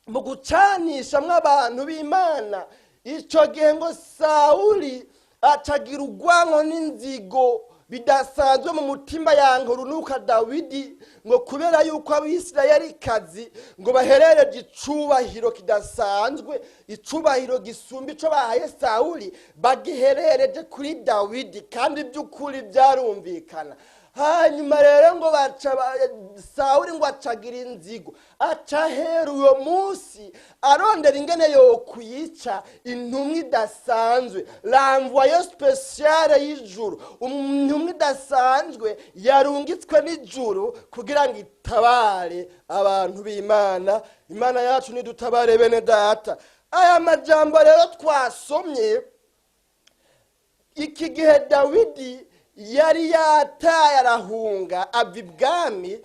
mu gucanisha mw'abantu b'Imana, icyo gihe ngo Sauli acagira urwanko n'inzigo bidasanzwe mu mutima yanka urunuka Dawidi, ngo kubera yuko Abisirayelikazi ngo baherereje icubahiro kidasanzwe, icubahiro gisumba ico bahaye Sauli bagiherereje kuri Dawidi, kandi by'ukuri byarumvikana. Hanyuma rero ngo Sauli ngo acagira inzigo, acahera uyo munsi arondera ingene yo kuyica intumwa idasanzwe, l'envoyé spécial y'ijuru, intumwa idasanzwe yarungitswe n'ijuru kugira ngo itabare abantu b'Imana. Imana yacu nidutabare bene data. Aya majambo rero twasomye, iki gihe Dawidi yari yataye arahunga ava ibwami,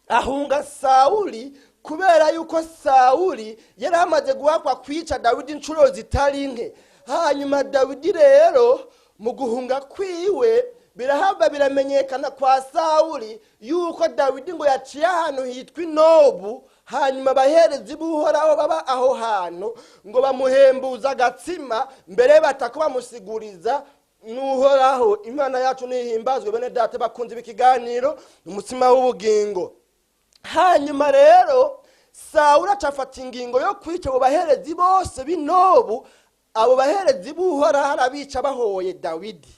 ahunga Sauli kubera yuko Sauli yari amaze guhakwa kwica Dawidi inshuro zitari nke. Hanyuma Dawidi rero mu guhunga kwiwe birahava biramenyekana kwa Sauli yuko Dawidi ngo yaciye ahantu hitwa Inobu, hanyuma abaherezi b'Uhoraho baba aho hantu ngo bamuhembuza agatsima, mbere batako bamusiguriza n'Uhoraho. Imana yacu nihimbazwe bene data bakunze ibiganiro umutsima w'ubugingo. Hanyuma rero Sauli acafata ingingo yo kwica abo baherezi bose b'Inobu. Abo baherezi b'Uhoraho arabica bahoye Dawidi.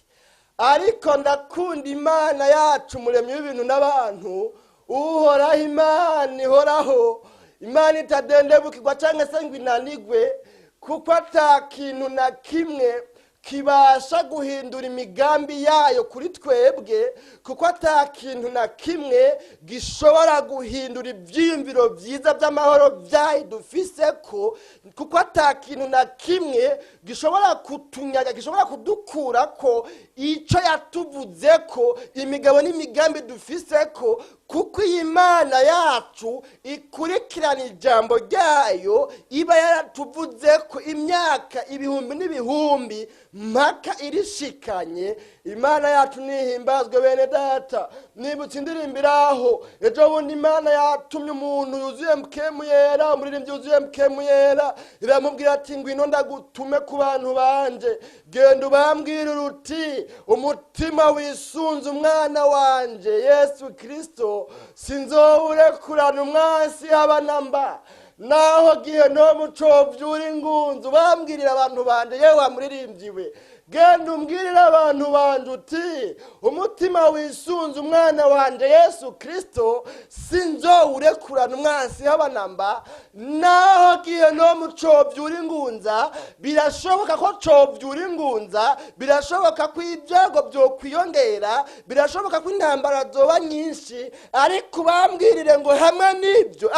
Ariko ndakunda Imana yacu muremyi w'ibintu n'abantu, Uhoraho Imana ihoraho, Imana itadendebukirwa canke se ngo inanigwe, kuko ata kintu na kimwe kibasha guhindura imigambi yayo kuri twebwe, kuko ata kintu na kimwe gishobora guhindura ivyiyumviro vyiza by'amahoro vyayo dufiseko, kuko ata kintu na kimwe gishobora kutunyaga, gishobora kudukurako ico yatuvuzeko, imigabo n'imigambi dufiseko, kuko Imana yacu ikurikirana ijambo ryayo, iba yaratuvuzeko imyaka ibihumbi n'ibihumbi mpaka irishikanye. Imana yacu nihimbazwe bene data. Nibutse indirimbo iraho ejo bundi Imana yatumye umuntu yuzuye mpwemu yera, umuririmbyi yuzuye mpwemu yera, iramubwira ati ngwino ndagutume ku bantu banje, genda ubambwire uruti umutima wisunze umwana wanje Yesu Kristo sinzowurekurana umwansi haba namba. Naho gihe no mucovyura ingunzu bambwirira abantu banje, yewe wamuririmbyi we, genda umbwirira abantu banje uti umutima wisunze umwana wanje Yesu Kristo sinzowurekurana umwansi haba namba. Naho gihe no mucovyura ingunza, birashoboka ko covyura ingunza, birashoboka ko ibyago byo kwiyongera, birashoboka ko intambara zoba nyinshi, ariko bambwirire ngo hamwe n'ibyo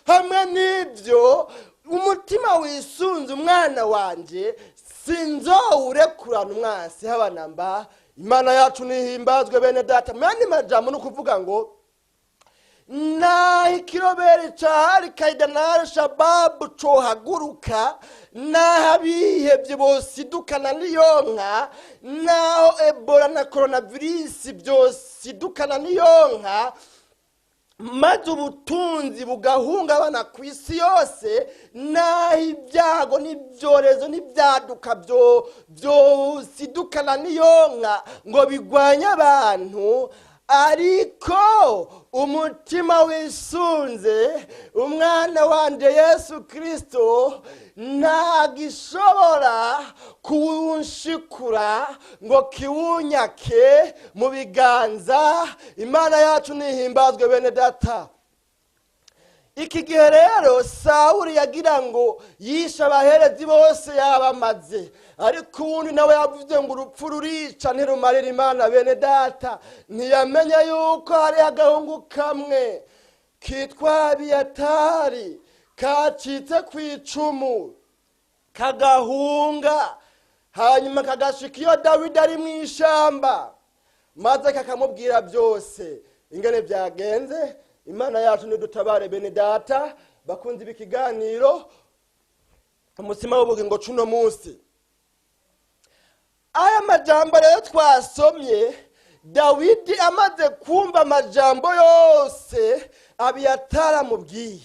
hamwe n'ibyo umutima wisunze umwana wanje sinzowurekurana umwansi haba namba. Imana yacu nihimbazwe bene data. Mani majambo no kuvuga ngo na ikirobere cahari kaidanara shababu cohaguruka, n'abihevye bosidukana n'iyonka, naho Ebola na coronavirus byosidukana n'iyonka, maze ubutunzi bugahungabana ku isi yose, naho ibyago n'ibyorezo n'ibyaduka byosidukana n'iyonka ngo bigwanye abantu, ariko umutima wisunze umwana wanje Yesu Kristo ntagishobora kuwunshikura ngo kiwunyake mu biganza. Imana yacu nihimbazwe bene data. Iki gihe rero Sawuli yagira ngo yishe abaherezi bose yabamaze, ariko ubundi nawe yavuze ngo urupfu rurica ntirumarira Imana bene data. Ntiyamenya yuko hari agahungu kamwe kitwa Abiyatari kacitse ku icumu kagahunga, hanyuma kagashika iyo Dawidi ari mu ishamba, maze kakamubwira byose ingene byagenze. Imana yacu nidutabare bene data bakunze ibiganiro umutsima w'ubugingo cuno munsi. Aya majambo rero twasomye, Dawidi amaze kumva amajambo yose Abiyatari amubwiye,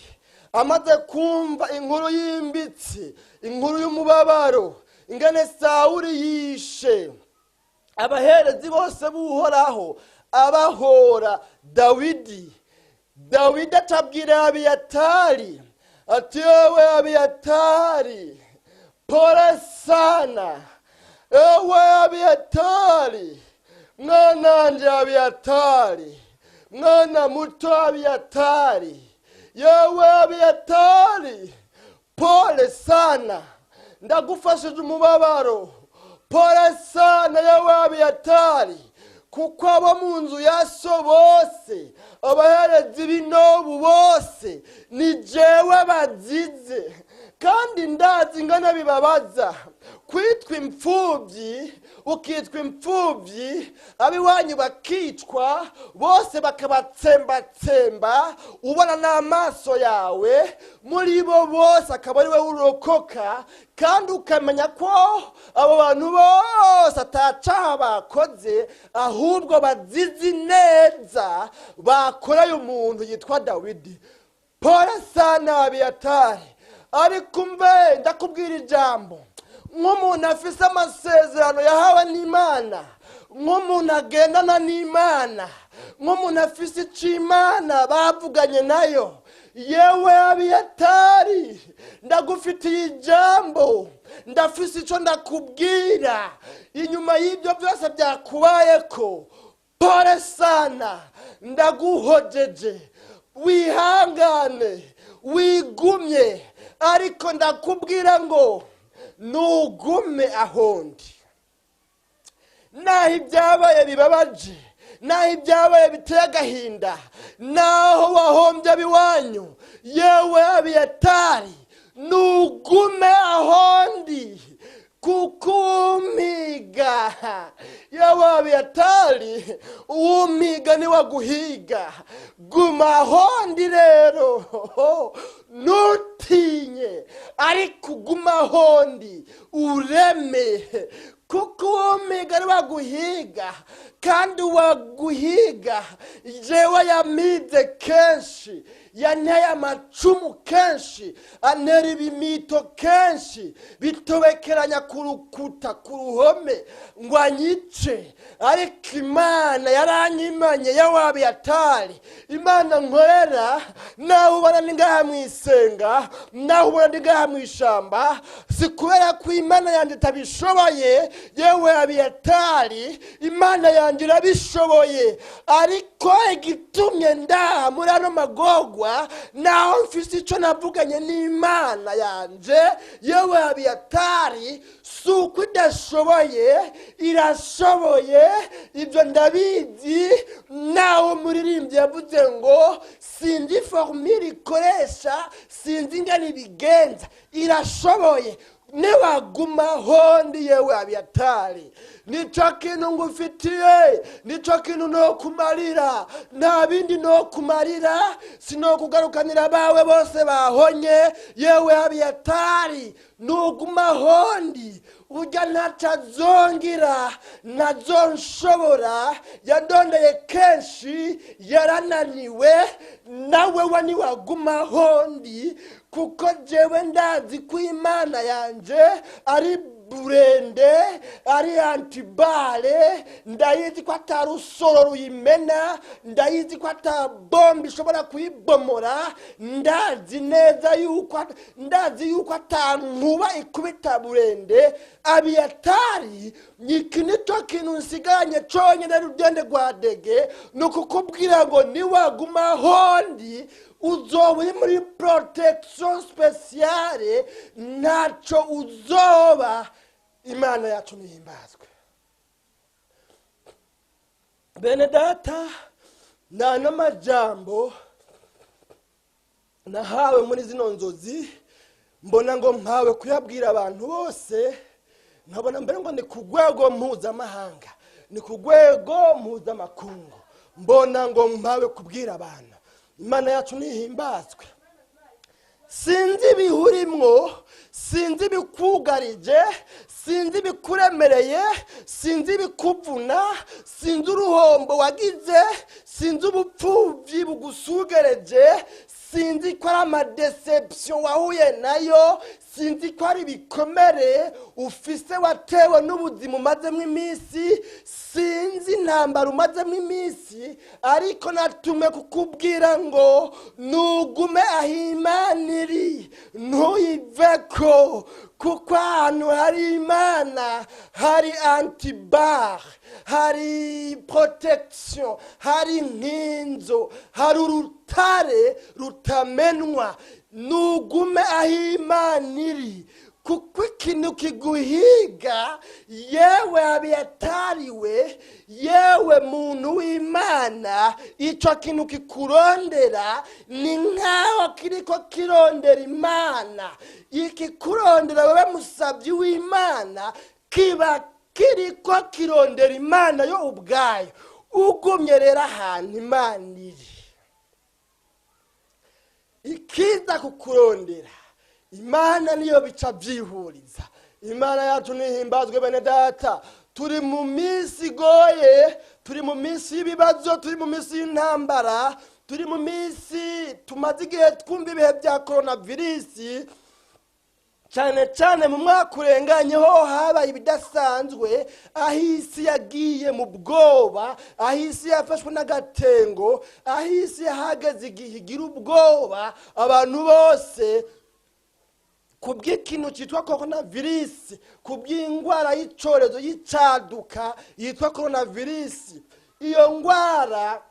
amaze kumva inkuru yimbitse, inkuru y'umubabaro, ingene Sawuli yishe abaherezi bose buhoraho abahora Dawidi atabwira Abiyatari ati yewe Abiyatari, pole sana, ewe Abiyatari, mwananje Abiyatari, mwana muto Abiyatari, yewe Abiyatari, pole sana, ndagufashije umubabaro, pole sana yewe Abiyatari, kuko abo mu nzu ya so bose, abaherezi b'inobu bose, ni jewe bazize, kandi ndazi ingana bibabaza kwitwa imfubyi, ukitwa imfubyi, abiwanyu bakicwa bose bakabatsembatsemba, ubona n'amaso yawe, muri bo bose akaba ari we urokoka, kandi ukamenya ko abo bantu bose atacaha bakoze, ahubwo bazizi neza bakoreye umuntu yitwa Dawidi. Pole sana Abiyatari, ariko umve ndakubwira ijambo, nk'umuntu afise amasezerano yahawe n'Imana, nk'umuntu agendana n'Imana, nk'umuntu afise ico Imana bavuganye nayo, yewe Abiyatari ndagufitiye ijambo, ndafise ico ndakubwira inyuma y'ibyo byose byakubayeko. Pole sana, ndaguhojeje, wihangane, wigumye, ariko ndakubwira ngo nugume ahondi. Naho ibyabaye bibabaje, naho ibyabaye biteye agahinda, naho wahombye abiwanyu, yewe Abiyatari, nugume ahondi, kukumiga. Yewe Abiyatari, uwumiga ni waguhiga. Guma ahondi rero, nutinye, ariko guma ahondi, ureme, kuko uwo migari waguhiga kandi waguhiga jewe yamize kenshi yanteye amacumu kenshi antera ibimito kenshi bitobekeranya ku rukuta ku ruhome ngo anyice ariko imana yaranyimanye yawabiyatari imana nkorera nawe ubona ni ngaha mwisenga nawe ubona ni ngaha mwishamba si kubera ko imana yanjye itabishoboye yewe abiyatari imana yanjye irabishoboye ariko igitumye ndaha muri ano magorwa naho mfise icyo navuganye n'imana yanje yewe abiyatari si uko idashoboye irashoboye ibyo ndabizi nawe umuririmbyi yavuze ngo sinzi formule ikoresha sinzi ingana ibigenza irashoboye niwaguma hondi yewe abiyatari nico kintu ngufitiye nico kintu no kumarira nta bindi no kumarira sino kugarukanira bawe bose bahonye yewe abiyatari nuguma hondi urya ntacazongira ntazonshobora yadondeye kenshi yarananiwe nawe waniwaguma hondi kuko jewe ndazi ko imana yanje ari burende ari antibale ndayizi ko atarusoro ruyimena ndayizi ko atabomba ishobora kuyibomora ndazi neza yuko atankuba ikubita burende abiyatari iki nicyo kintu nsiganye conyine rugende rwa dege ni ukukubwira ngo niwaguma hondi uzoba uri muri protection speciale ntacyo uzoba imana yacu nihimbazwe bene data nta n'amajambo nahawe muri zino nzozi mbona ngo mpawe kuyabwira abantu bose nkabona mbere ngo ni ku rwego mpuzamahanga ni ku rwego mpuzamakungu mbona ngo mpawe kubwira abantu imana yacu nihimbazwe sinzi ibihurimwo sinzi ibikugarije sinzi ibikuremereye sinzi ibikuvuna sinzi uruhombo wagize sinzi ubupfubyi bugusugereje sinzi ko ari amadeception wahuye nayo sinzi ko ari ibikomere ufise watewe n'ubuzima umazemo iminsi sinzi intambara umazemo iminsi ariko natume kukubwira ngo nugume aho imana iri ntuyiveko kuko ahantu hari imana hari antibar hari protection hari inkinzo hari urutare rutamenwa nugume aho imana iri kuko ikintu kiguhiga yewe abiyatariwe yewe muntu w'imana icyo kintu kikurondera ni nkaho kiriko kirondera imana ikikurondera wewe musabyi w'imana kiba kiriko kirondera imana yo ubwayo ugumye rero ahantu imana iri ikiza kukurondera imana niyo bica byihuriza imana yacu nihimbazwe bene data turi mu minsi igoye turi mu minsi y'ibibazo turi mu minsi y'intambara turi mu minsi tumaze igihe twumva ibihe bya coronavirus cyane cyane mu mwaka urenganyeho habaye ibidasanzwe aho isi yagiye mu bwoba aho isi yafashwe n'agatengo aho isi yahagaze igihe igira ubwoba abantu bose kubw'ikintu cyitwa coronavirus kubw'indwara y'icyorezo y'icyaduka yitwa coronavirus iyo ndwara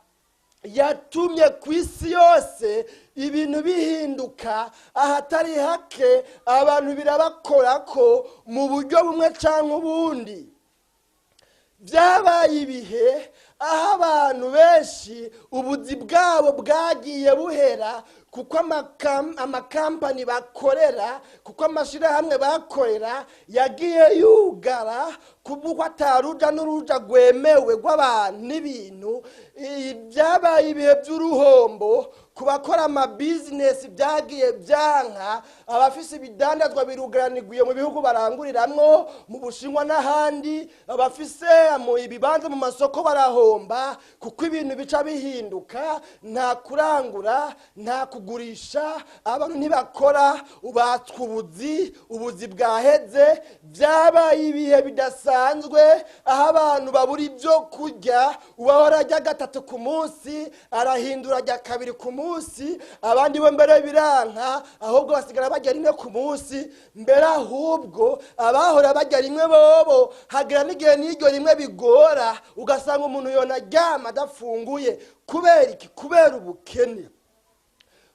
yatumye ku isi yose ibintu bihinduka ahatari hake abantu birabakora ko mu buryo bumwe cyangwa ubundi byabaye ibihe aho abantu benshi ubuzi bwabo bwagiye buhera kuko amakampani bakorera kuko amashyirahamwe bakorera yagiye yugara kuko ataruja n'uruja rwemewe rw'abantu n'ibintu byabaye ibihe by'uruhombo kubakora ama business byagiye byanka, abafise ibidandazwa birugaraniguye mu bihugu baranguriramwo mu Bushinwa n'ahandi, abafise mu ibibanza mu masoko barahomba kuko ibintu bica bihinduka, nta kurangura nta kugurisha, abantu ntibakora, ubatswe ubuzi bwaheze, byabaye ibihe bidasanzwe aho abantu babura ibyo kurya, uwahora arya gatatu ku munsi arahindura arya kabiri ku munsi, abandi bo mbere biranka ahubwo basigara barya rimwe ku munsi, mbere ahubwo abahora barya rimwe bobo hagira n'igihe n'iryo rimwe bigora, ugasanga umuntu yonaryama adafunguye. Kubera iki? Kubera ubukene,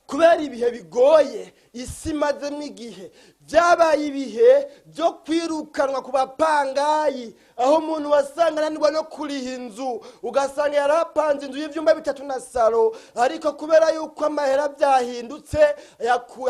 kubera ibihe bigoye isi mazemo igihe. Byabaye ibihe byo kwirukanwa ku bapangayi, aho umuntu wasanga ananirwa no kuriha inzu, ugasanga yarapanze inzu y'ibyumba 3 na salo, ariko kubera yuko amahera byahindutse,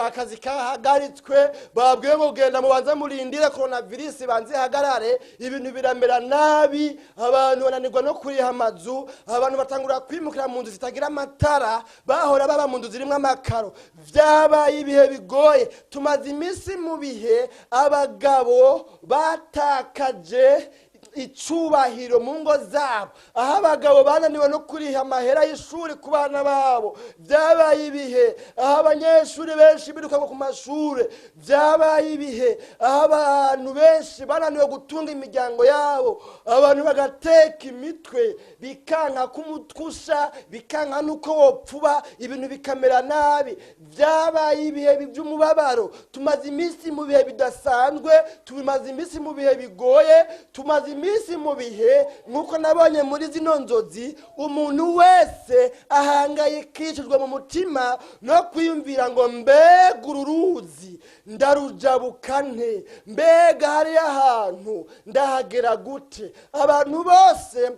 akazi kahagaritswe, babwiye ngo genda mubanza murindire coronavirus banze hagarare, ibintu biramera nabi, abantu bananirwa no kuriha amazu, abantu batangura kwimukira mu nzu zitagira amatara, bahora baba mu nzu zirimo amakaro. Byabaye ibihe bigoye, tumaze iminsi mu bihe abagabo batakaje icubahiro mu ngo zabo, aho abagabo bananiwe no kuriha amahera y'ishuri ku bana babo. Byabaye ibihe aho abanyeshuri benshi biruka ku mashuri. Byabaye ibihe aho abantu benshi bananiwe gutunga imiryango yabo, abantu bagateka imitwe, bikanka kumutkusha, bikanka nuko wopfuba, ibintu bikamera nabi. Byabaye ibihe by'umubabaro, tumaze iminsi mu bihe bidasanzwe, tumaze iminsi mu bihe bigoye, tumaze iminsi mu bihe nkuko nabonye muri zino nzozi, umuntu wese ahangayikishijwe mu mutima no kwiyumvira ngo mbega uru ruzi ndarujabuka nte, mbega hariya ahantu ndahagera gute. Abantu bose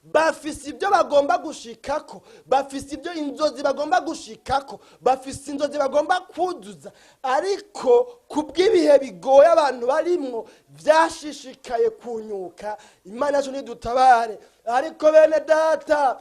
bafise ibyo bagomba gushikako, bafise ibyo inzozi bagomba gushikako, bafise inzozi bagomba kuzuza, ariko kubw'ibihe bigoye abantu barimwo byashishikaye kunyuka. Imana yacu nidutabare. Ariko bene data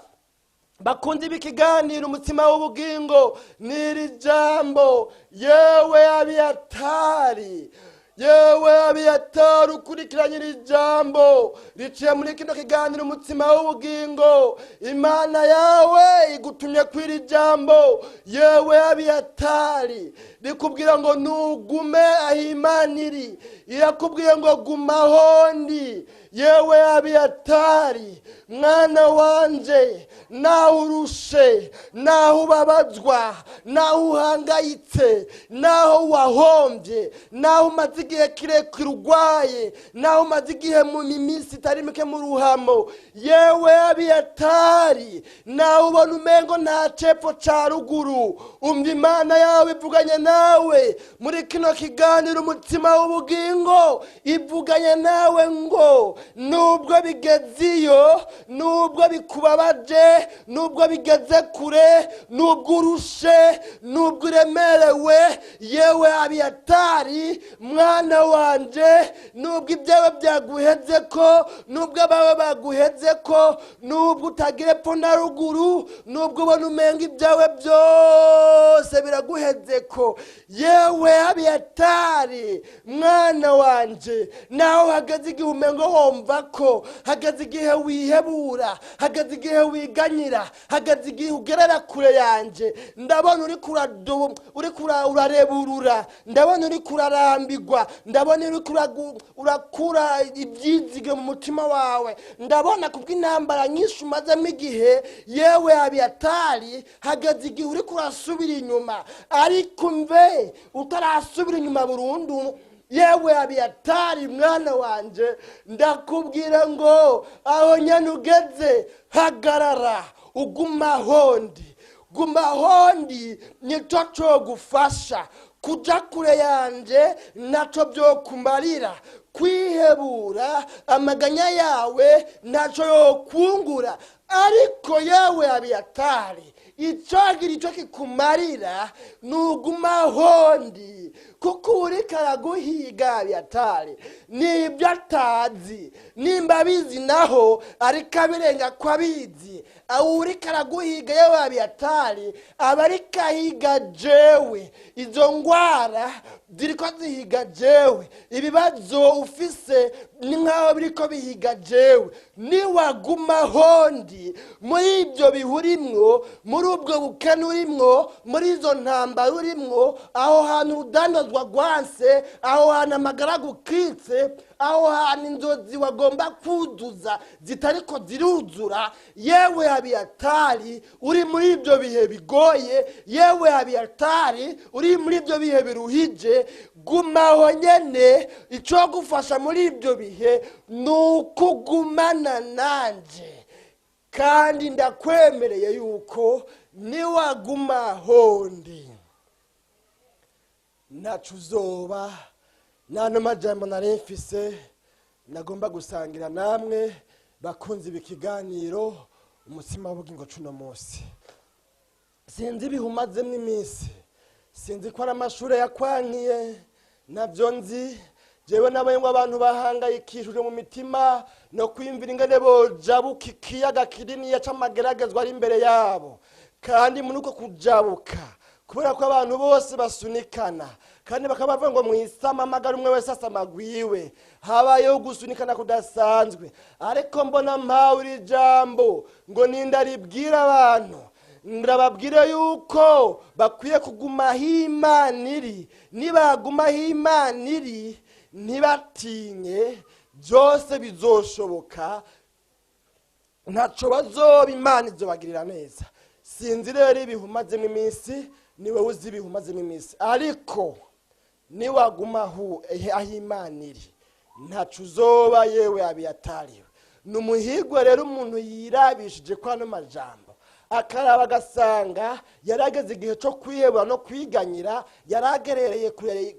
bakunze ibikiganiro umutima w'ubugingo, n'iri jambo yewe abiyatari, yewe abiyatari ukurikiranye iri jambo riciye muri kino kiganiro umutima w'ubugingo, Imana yawe igutumye kw'iri jambo. Yewe abiyatari rikubwira ngo nugume aho Imana iri, irakubwiye ngo guma hondi. Yewe abiyatari mwana wanje, naho urushe, naho ubabazwa, naho uhangayitse, naho wahombye, naho umaze igihe kirekire urwaye, naho umaze igihe mu minsi itari mike mu ruhamo, yewe abiyatari naho ubona umengo nta cepfo ca ruguru, umva Imana yawe ivuganye nawe muri kino kiganiro umutima w'ubugingo. Ivuganye nawe ngo nubwo bigeziyo, nubwo bikubabaje, nubwo bigeze kure, nubwo urushe, nubwo uremerewe, yewe abiyatari mwana wanje, nubwo ibyawe byaguheze ko, nubwo abawe baguheze ko, nubwo utagira epfo na ruguru, nubwo ubona umenga ibyawe byose biraguheze ko, yewe abiyatari mwana wanje, naho hageze igihe umengo wumva ko, hageze igihe wihebura, hageze igihe wiganyira, hageze igihe ugerera kure yanje, ndabona uri urareburura, ndabona uri kurarambirwa, ndabona uri urakura ibyizige mu mutima wawe, ndabona kubw'intambara nyinshi umazemo igihe, yewe abiyatari hageze igihe uri kurasubira inyuma, ariko mve utarasubira inyuma burundu. Yewe abiyatari mwana wanje, ndakubwira ngo aho nyene ugeze hagarara, uguma hondi. Guma hondi nico cyo gufasha, kuja kure yanje naco byo kumarira, kwihebura amaganya yawe naco yo kungura. Ariko yewe abiyatari icagira ico kikumarira nuguma hondi kuko uriko araguhiga Abiatari nibyo atazi nimba abizi naho ariko abirenga ko abizi uriko araguhiga yewe Abiatari aba ariko ahiga jewe izo ngwara ziriko zihiga jewe ibibazo ufise ni nkaho biriko bihiga jewe niwaguma hondi muri ibyo bihurimwo muri ubwo bukene urimwo muri izo ntambara urimwo aho hantu udandazwa gwanse aho hantu amagara gukitse aho hantu inzozi wagomba kuzuza zitariko ziruzura yewe Abiatari uri muri ibyo bihe bigoye yewe Abiatari uri muri ibyo bihe biruhije gumaho nyene ico gufasha muri ibyo bihe nukugumana nanje kandi ndakwemereye yuko niwaguma hondi ntaco uzoba nano majambo naremfise nagomba gusangira namwe bakunzi b'ikiganiro umutsima w'ubugingo cuno munsi sinzi ibihumazemwo iminsi sinzi ko ari amashure yakwankiye navyo nzi jewe nabaye ngo abantu bahangayikishije mu mitima no kwimvira ingene bojabuka ikiyaga kininiya c'amageragezwa ari imbere yabo kandi muri uko kujabuka kubera ko abantu bose basunikana kandi bakaba bavuga ngo mwisama amagara umwe wese asamagwiwe habayeho gusunikana kudasanzwe ariko mbona mpawe ijambo ngo nindaribwira abantu ndababwire yuko bakwiye kuguma himaniri nibaguma himaniri ntibatinye byose bizoshoboka ntaco bazoba Imana izobagirira neza sinzi rero ibihumazemo iminsi niwe uzi ibihumazemo iminsi ariko niwaguma aho Imana iri ntaco uzoba yewe Abiatari numuhigwe rero umuntu yirabishije kwa no majambo akaraba agasanga yarageze igihe cyo kwihebura no kwiganyira yaragerereye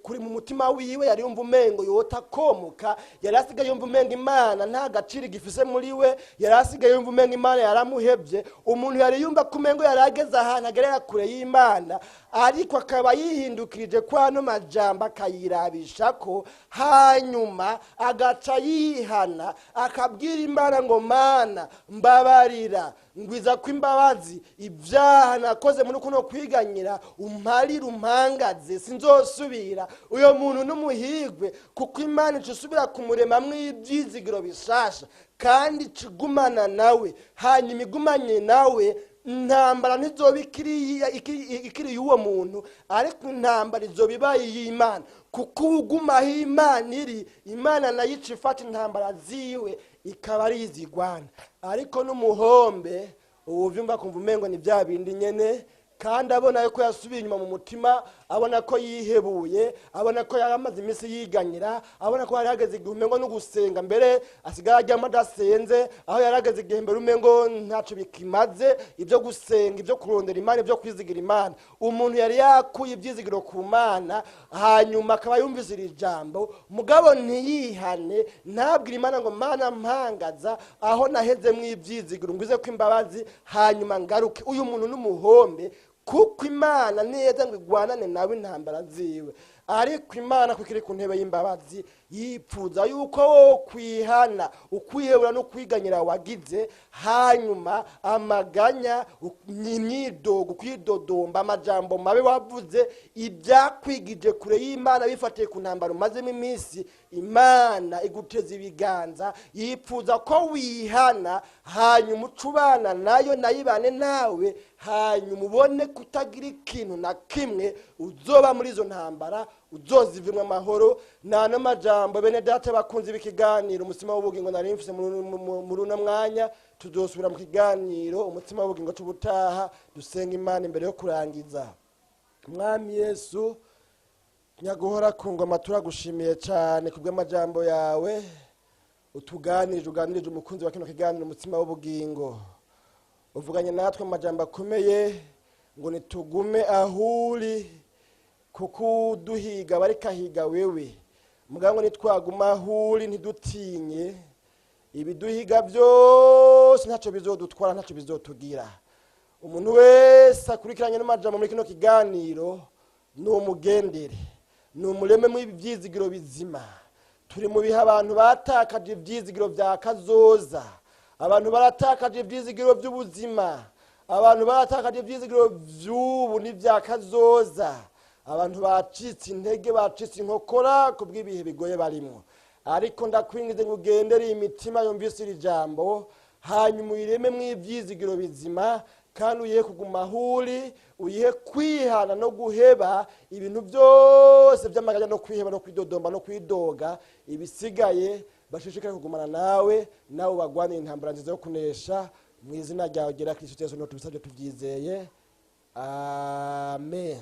kuri mu mutima wiwe yari yumva umengo yota komuka yarasigaye yumva umengo Imana nta gaciro gifise muri we yarasigaye yumva umengo Imana yaramuhebye umuntu yari yumva kumengo yarageze ahantu agerera kure y'Imana ariko akaba yihindukirije kwa no majambo akayirabisha ko hanyuma agaca yihana akabwira Imana ngo Mana mbabarira ngwiza kw'imbabazi ibyaha nakoze muri kuno kwiganyira umparira umpangaze sinzosubira uyo muntu n'umuhigwe kuko Imana icusubira kumurema mw'ibyizigiro bishasha kandi cigumana nawe hanyuma igumanye nawe intambara ntizoba ikiri uwo muntu ariko intambara izoba ibaye y'Imana kuko uguma aho Imana iri Imana nayo ica ifata intambara ziwe ikaba ari izigwana ariko n'umuhombe ubu vyumva kumva umengo ni bya bindi nyene kandi abona yuko yasubiye inyuma mu mutima abona ko yihebuye abona ko yaramaze iminsi yiganyira abona ko yari hageze igihe umengo no gusenga mbere asigara ajya amadasenze aho yarageze igihe mbere umengo ntaco bikimaze ibyo gusenga ibyo kurondera Imana ibyo kwizigira Imana umuntu yari yakuye ibyizigiro ku Mana hanyuma akaba yumvise iri jambo mugabo ntiyihane ntabwira Imana ngo Mana mpangaza aho naheze mw'ibyizigiro ngwize ko imbabazi hanyuma ngaruke uyu muntu n'umuhombe kuko Imana neza ngo igwanane nawe intambara ziwe ariko Imana kukiri ku ntebe y'imbabazi yipfuza yuko kwihana ukwihebura no kwiganyira wagize hanyuma amaganya imyidogo kwidodomba amajambo mabe wavuze ibyakwigije kure y'Imana bifatiye ku ntambara umazemo iminsi Imana iguteza ibiganza yipfuza ko wihana hanyuma ucubana nayo nayibane nawe hanyuma ubone kutagira ikintu na kimwe uzoba muri izo ntambara uzozivimwe amahoro nano majambo bene data bakunzi b'ikiganiro umutsima w'ubugingo nari mfise muri uno mwanya tuzosubira mu kiganiro umutsima w'ubugingo c'ubutaha dusenga Imana imbere yo kurangiza Mwami Yesu nyaguhora ku ngoma turagushimiye cyane kubw'amajambo yawe uganirije umukunzi wa kino kiganiro umutsima w'ubugingo uvuganye natwe amajambo akomeye ngo nitugume ahuri kuko duhiga bari kahiga wewe mugango nitwaguma ahuri ntidutinye ibiduhiga byose ntaco bizodutwara ntaco bizotugira umuntu wese akurikiranye n'amajambo muri kino kiganiro ni umugendere, ni umureme mw'ibi byizigiro bizima. Turi mu bihe abantu batakaje ibyizigiro bya kazoza, abantu baratakaje ibyizigiro by'ubuzima, abantu baratakaje ibyizigiro by'ubu n'ibya kazoza, abantu bacitse intege, bacitse inkokora ku bw'ibihe bigoye barimo. Ariko ndakwingize ngo ugendere imitima yumvise iri jambo, hanyuma uyireme mw'ibyizigiro bizima, kandi uyihe kuguma ahuri, uyihe kwihana no guheba ibintu byose by'amaganya no kwiheba no kwidodomba no kwidoga. Ibisigaye bashishikaye kugumana nawe bagwanira intambara nziza yo kunesha, mu izina ryawe gera Kristo Yesu no tubisabye tubyizeye, amen.